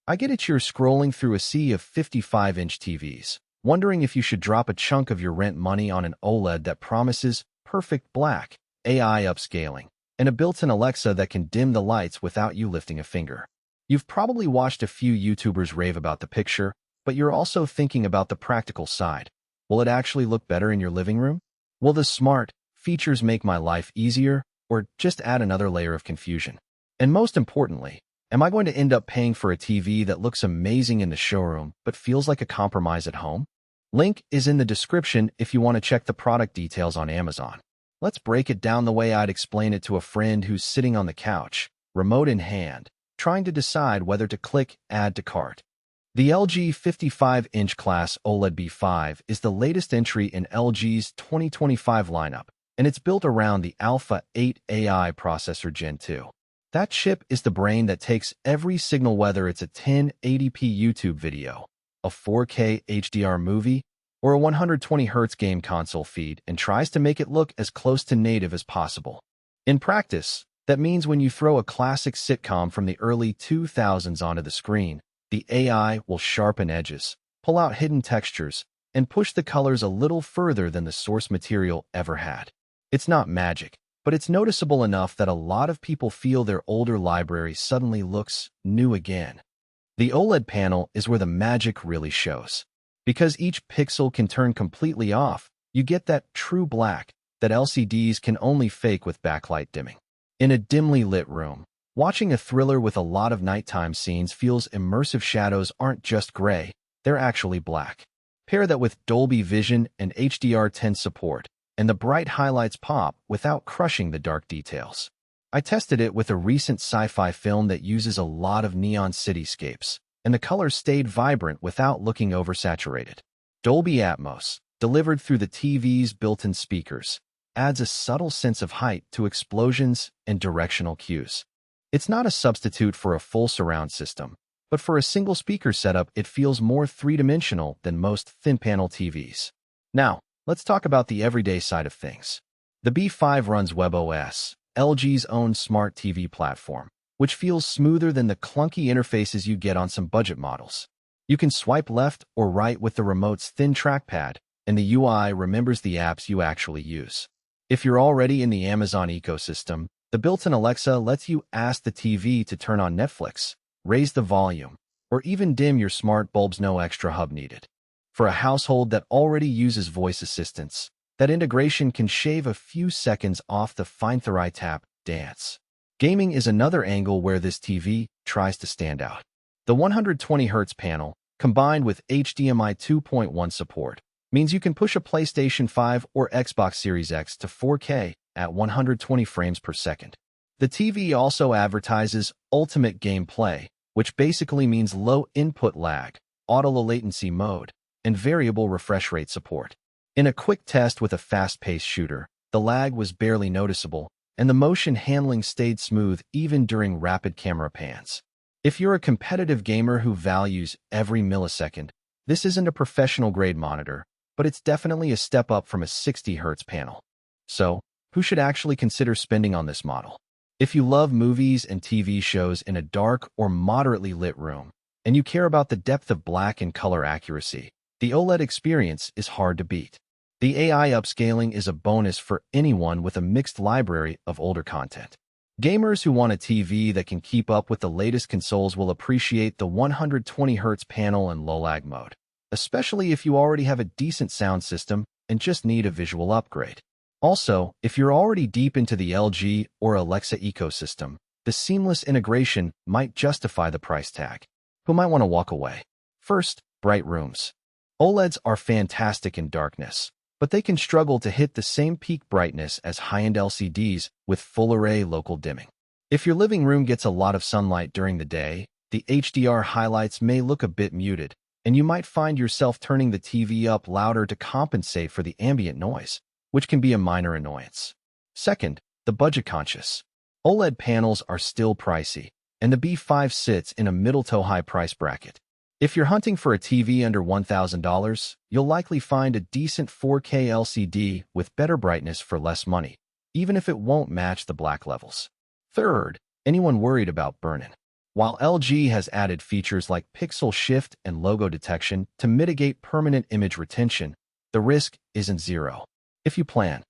I get it, you're scrolling through a sea of 55-inch TVs, wondering if you should drop a chunk of your rent money on an OLED that promises perfect black, AI upscaling, and a built-in Alexa that can dim the lights without you lifting a finger. You've probably watched a few YouTubers rave about the picture, but you're also thinking about the practical side. Will it actually look better in your living room? Will the smart features make my life easier, or just add another layer of confusion? And most importantly, am I going to end up paying for a TV that looks amazing in the showroom but feels like a compromise at home? Link is in the description if you want to check the product details on Amazon. Let's break it down the way I'd explain it to a friend who's sitting on the couch, remote in hand, trying to decide whether to click Add to Cart. The LG 55-inch class OLED B5 is the latest entry in LG's 2025 lineup, and it's built around the Alpha 8 AI processor Gen 2. That chip is the brain that takes every signal, whether it's a 1080p YouTube video, a 4K HDR movie, or a 120Hz game console feed, and tries to make it look as close to native as possible. In practice, that means when you throw a classic sitcom from the early 2000s onto the screen, the AI will sharpen edges, pull out hidden textures, and push the colors a little further than the source material ever had. It's not magic, but it's noticeable enough that a lot of people feel their older library suddenly looks new again. The OLED panel is where the magic really shows. Because each pixel can turn completely off, you get that true black that LCDs can only fake with backlight dimming. In a dimly lit room, watching a thriller with a lot of nighttime scenes feels immersive. Shadows aren't just gray, they're actually black. Pair that with Dolby Vision and HDR10 support, and the bright highlights pop without crushing the dark details. I tested it with a recent sci-fi film that uses a lot of neon cityscapes, and the colors stayed vibrant without looking oversaturated. Dolby Atmos, delivered through the TV's built-in speakers, adds a subtle sense of height to explosions and directional cues. It's not a substitute for a full surround system, but for a single speaker setup, it feels more three-dimensional than most thin-panel TVs. Now, let's talk about the everyday side of things. The B5 runs WebOS, LG's own smart TV platform, which feels smoother than the clunky interfaces you get on some budget models. You can swipe left or right with the remote's thin trackpad, and the UI remembers the apps you actually use. If you're already in the Amazon ecosystem, the built-in Alexa lets you ask the TV to turn on Netflix, raise the volume, or even dim your smart bulbs. No extra hub needed. For a household that already uses voice assistants, that integration can shave a few seconds off the find the right tap dance. Gaming is another angle where this TV tries to stand out. The 120Hz panel, combined with HDMI 2.1 support, means you can push a PlayStation 5 or Xbox Series X to 4K at 120 frames per second. The TV also advertises Ultimate Gameplay, which basically means low input lag, auto-low latency mode, and variable refresh rate support. In a quick test with a fast-paced shooter, the lag was barely noticeable, and the motion handling stayed smooth even during rapid camera pans. If you're a competitive gamer who values every millisecond, this isn't a professional-grade monitor, but it's definitely a step up from a 60Hz panel. So, who should actually consider spending on this model? If you love movies and TV shows in a dark or moderately lit room, and you care about the depth of black and color accuracy, the OLED experience is hard to beat. The AI upscaling is a bonus for anyone with a mixed library of older content. Gamers who want a TV that can keep up with the latest consoles will appreciate the 120Hz panel and low lag mode, especially if you already have a decent sound system and just need a visual upgrade. Also, if you're already deep into the LG or Alexa ecosystem, the seamless integration might justify the price tag. Who might want to walk away? First, bright rooms. OLEDs are fantastic in darkness, but they can struggle to hit the same peak brightness as high-end LCDs with full-array local dimming. If your living room gets a lot of sunlight during the day, the HDR highlights may look a bit muted, and you might find yourself turning the TV up louder to compensate for the ambient noise, which can be a minor annoyance. Second, the budget-conscious. OLED panels are still pricey, and the B5 sits in a middle-to-high price bracket. If you're hunting for a TV under $1,000, you'll likely find a decent 4K LCD with better brightness for less money, even if it won't match the black levels. Third, anyone worried about burn-in. While LG has added features like pixel shift and logo detection to mitigate permanent image retention, the risk isn't zero. If you plan